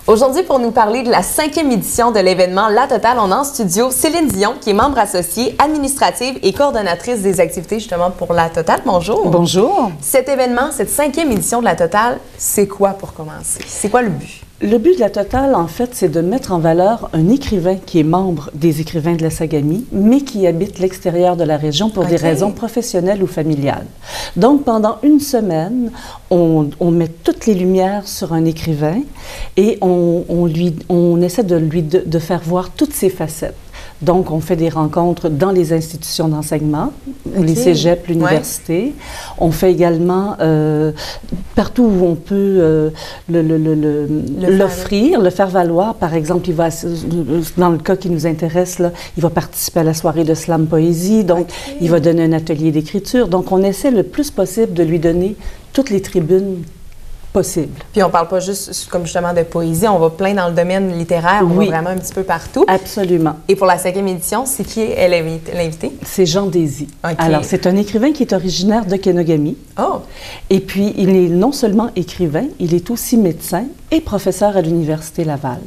Aujourd'hui, pour nous parler de la 5e édition de l'événement La Totale, on a en studio Céline Dion, qui est membre associée, administrative et coordonnatrice des activités justement pour La Totale. Bonjour. Bonjour. Cet événement, cette 5e édition de La Totale, c'est quoi pour commencer? C'est quoi le but? Le but de La Totale, en fait, c'est de mettre en valeur un écrivain qui est membre des Écrivains de la Sagamie, mais qui habite l'extérieur de la région pour des raisons professionnelles ou familiales. Donc, pendant une semaine, on met toutes les lumières sur un écrivain et on essaie de faire voir toutes ses facettes. Donc, on fait des rencontres dans les institutions d'enseignement, les cégeps, l'université. On fait également partout où on peut l'offrir, le faire valoir. Par exemple, dans le cas qui nous intéresse, là, il va participer à la soirée de slam poésie. Donc, il va donner un atelier d'écriture. Donc, on essaie le plus possible de lui donner toutes les tribunes possible. Puis on parle pas juste comme justement de poésie, on va plein dans le domaine littéraire, on va vraiment un petit peu partout. Absolument. Et pour la 5e édition, c'est qui est l'invité? C'est Jean Désy. Alors, c'est un écrivain qui est originaire de Kenogami. Oh! Et puis, il est non seulement écrivain, il est aussi médecin et professeur à l'Université Laval.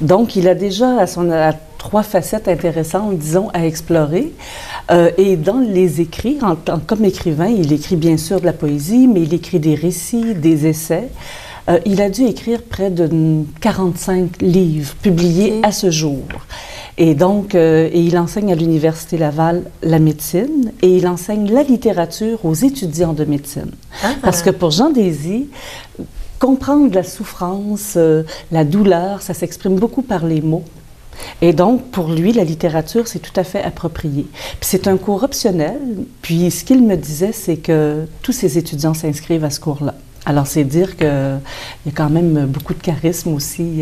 Donc, il a déjà à 3 facettes intéressantes, disons, à explorer. Et dans les écrits, comme écrivain, il écrit bien sûr de la poésie, mais il écrit des récits, des essais. Il a dû écrire près de 45 livres publiés à ce jour. Et donc, il enseigne à l'Université Laval la médecine et il enseigne la littérature aux étudiants de médecine. Parce que pour Jean Désy, comprendre la souffrance, la douleur, ça s'exprime beaucoup par les mots. Et donc, pour lui, la littérature, c'est tout à fait approprié. Puis c'est un cours optionnel. Puis ce qu'il me disait, c'est que tous ses étudiants s'inscrivent à ce cours-là. Alors, c'est dire qu'il y a quand même beaucoup de charisme aussi.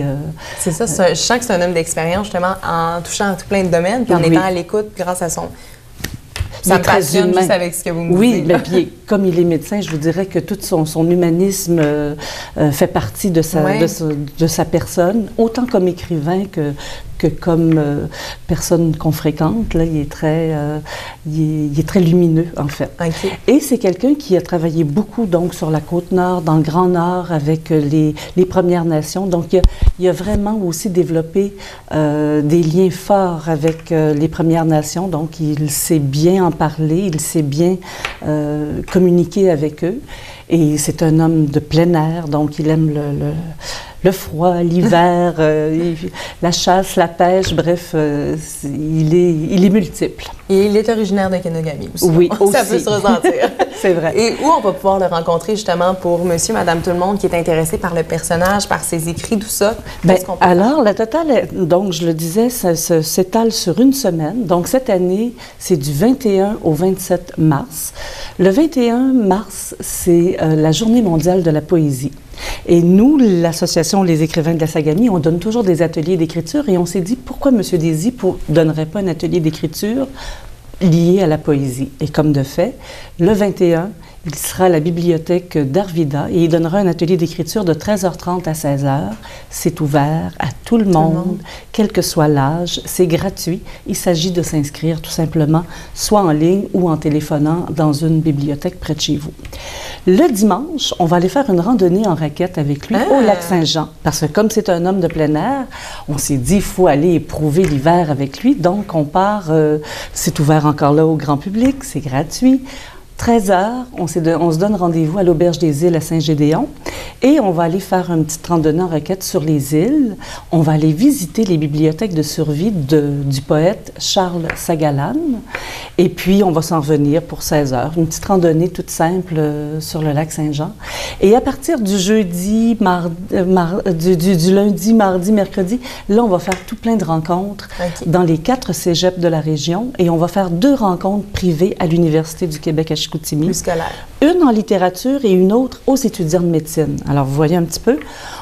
C'est ça, je sens que c'est un homme d'expérience, justement, en touchant à tout plein de domaines, puis en étant à l'écoute grâce à son... Ça me passionne juste avec ce que vous me dites. Oui, bien, puis comme il est médecin, je vous dirais que tout son humanisme fait partie de sa personne, autant comme écrivain que comme personne qu'on fréquente. Là, il est très lumineux, en fait. Et c'est quelqu'un qui a travaillé beaucoup, donc, sur la Côte-Nord, dans le Grand Nord, avec les Premières Nations. Donc, il a vraiment aussi développé des liens forts avec les Premières Nations. Donc, il sait bien en parler, il sait bien communiquer avec eux. Et c'est un homme de plein air, donc il aime le froid, l'hiver, la chasse, la pêche, bref, il est multiple. Et il est originaire de Kenogami aussi. Oui, aussi. Ça peut se ressentir. C'est vrai. Et où on va pouvoir le rencontrer justement pour monsieur, madame, tout le monde qui est intéressé par le personnage, par ses écrits, tout ça? Alors, La Totale, donc je le disais, ça s'étale sur une semaine. Donc cette année, c'est du 21 au 27 mars. Le 21 mars, c'est la Journée mondiale de la poésie. Et nous, l'association Les Écrivains de la Sagamie, on donne toujours des ateliers d'écriture et on s'est dit, pourquoi M. Désy ne donnerait pas un atelier d'écriture lié à la poésie? Et comme de fait, le 21, il sera à la bibliothèque d'Arvida et il donnera un atelier d'écriture de 13h30 à 16h. C'est ouvert à tout le monde, quel que soit l'âge. C'est gratuit. Il s'agit de s'inscrire tout simplement, soit en ligne ou en téléphonant dans une bibliothèque près de chez vous. Le dimanche, on va aller faire une randonnée en raquette avec lui au lac Saint-Jean. Parce que comme c'est un homme de plein air, on s'est dit, il faut aller éprouver l'hiver avec lui. Donc, on part, c'est ouvert encore là au grand public, c'est gratuit. 13h, on se donne rendez-vous à l'Auberge des Îles à Saint-Gédéon et on va aller faire une petite randonnée en raquette sur les îles. On va aller visiter les bibliothèques de survie du poète Charles Sagalan et puis on va s'en revenir pour 16h. Une petite randonnée toute simple sur le lac Saint-Jean. Et à partir du jeudi, du lundi, mardi, mercredi, là, on va faire tout plein de rencontres dans les 4 cégeps de la région et on va faire 2 rencontres privées à l'Université du Québec à Chicoutimi. Une en littérature et une autre aux étudiants de médecine. Alors, vous voyez un petit peu.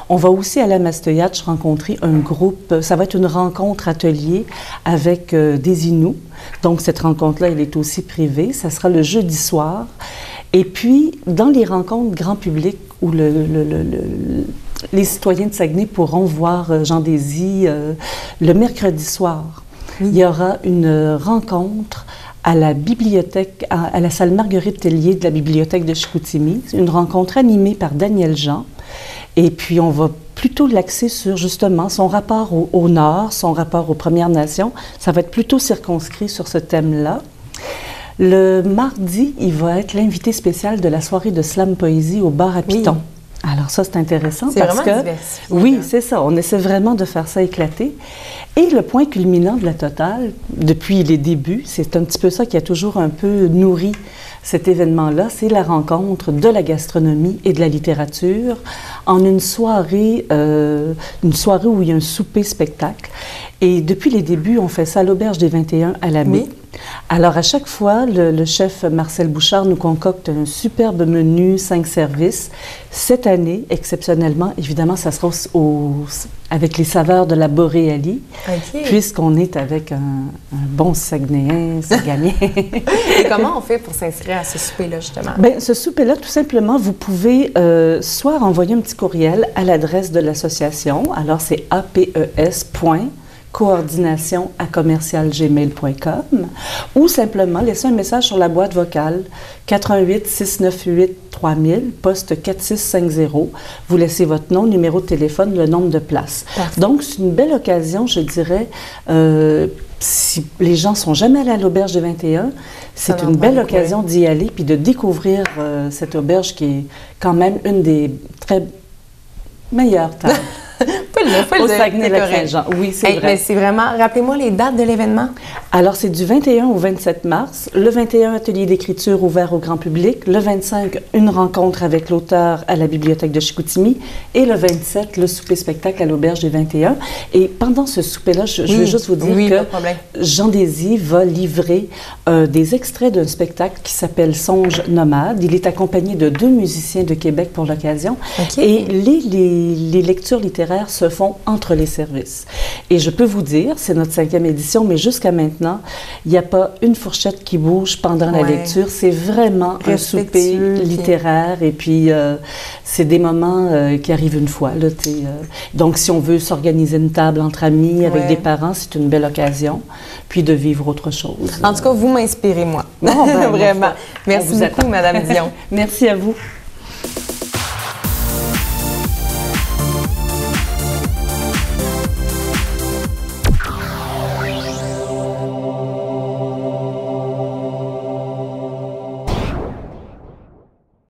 On va aussi aller à Mastéiatche rencontrer un groupe. Ça va être une rencontre atelier avec des Inuits. Donc, cette rencontre-là, elle est aussi privée. Ça sera le jeudi soir. Et puis, dans les rencontres grand public où les citoyens de Saguenay pourront voir Jean Désy le mercredi soir, il y aura une rencontre à la bibliothèque, à la salle Marguerite Tellier de la bibliothèque de Chicoutimi. Une rencontre animée par Daniel Jean. Et puis, on va plutôt l'axer sur justement son rapport au Nord, son rapport aux Premières Nations. Ça va être plutôt circonscrit sur ce thème-là. Le mardi, il va être l'invité spécial de la soirée de slam poésie au bar à Piton. Oui. Alors ça, c'est intéressant parce que... Oui, c'est ça. On essaie vraiment de faire ça éclater. Et le point culminant de la totale, depuis les débuts, c'est un petit peu ça qui a toujours un peu nourri cet événement-là, c'est la rencontre de la gastronomie et de la littérature en une soirée où il y a un souper-spectacle. Et depuis les débuts, on fait ça à l'Auberge des 21 à la Baie. Oui. Alors, à chaque fois, le chef Marcel Bouchard nous concocte un superbe menu, 5 services. Cette année, exceptionnellement, évidemment, ça sera avec les saveurs de la Boréalie, puisqu'on est avec un bon Saguenayen, Saguenay. Et comment on fait pour s'inscrire à ce souper-là, justement? Bien, ce souper-là, tout simplement, vous pouvez soit envoyer un petit courriel à l'adresse de l'association. Alors, c'est apes.coordination@commercialgmail.com ou simplement laisser un message sur la boîte vocale 88 698 3000, poste 4650. Vous laissez votre nom, numéro de téléphone, le nombre de places. Parfait. Donc, c'est une belle occasion, je dirais, si les gens ne sont jamais allés à l'Auberge des 21, c'est une belle occasion d'y aller puis de découvrir cette auberge qui est quand même une des très meilleures tables. Au Saguenay-Lac-Saint-Jean. Oui, c'est vrai. Mais c'est vraiment... Rappelez-moi les dates de l'événement. Alors, c'est du 21 au 27 mars. Le 21, atelier d'écriture ouvert au grand public. Le 25, une rencontre avec l'auteur à la bibliothèque de Chicoutimi. Et le 27, le souper-spectacle à l'Auberge des 21. Et pendant ce souper-là, je veux juste vous dire que Jean Désy va livrer des extraits d'un spectacle qui s'appelle Songe nomade. Il est accompagné de 2 musiciens de Québec pour l'occasion. Et les lectures littéraires se font entre les services. Et je peux vous dire, c'est notre 5e édition, mais jusqu'à maintenant, il n'y a pas une fourchette qui bouge pendant la lecture. C'est vraiment un souper littéraire et puis c'est des moments qui arrivent une fois. Là, donc, si on veut s'organiser une table entre amis, avec des parents, c'est une belle occasion, puis de vivre autre chose. En tout cas, vous m'inspirez, moi. Vraiment. Merci beaucoup, Madame Dion. Merci à vous.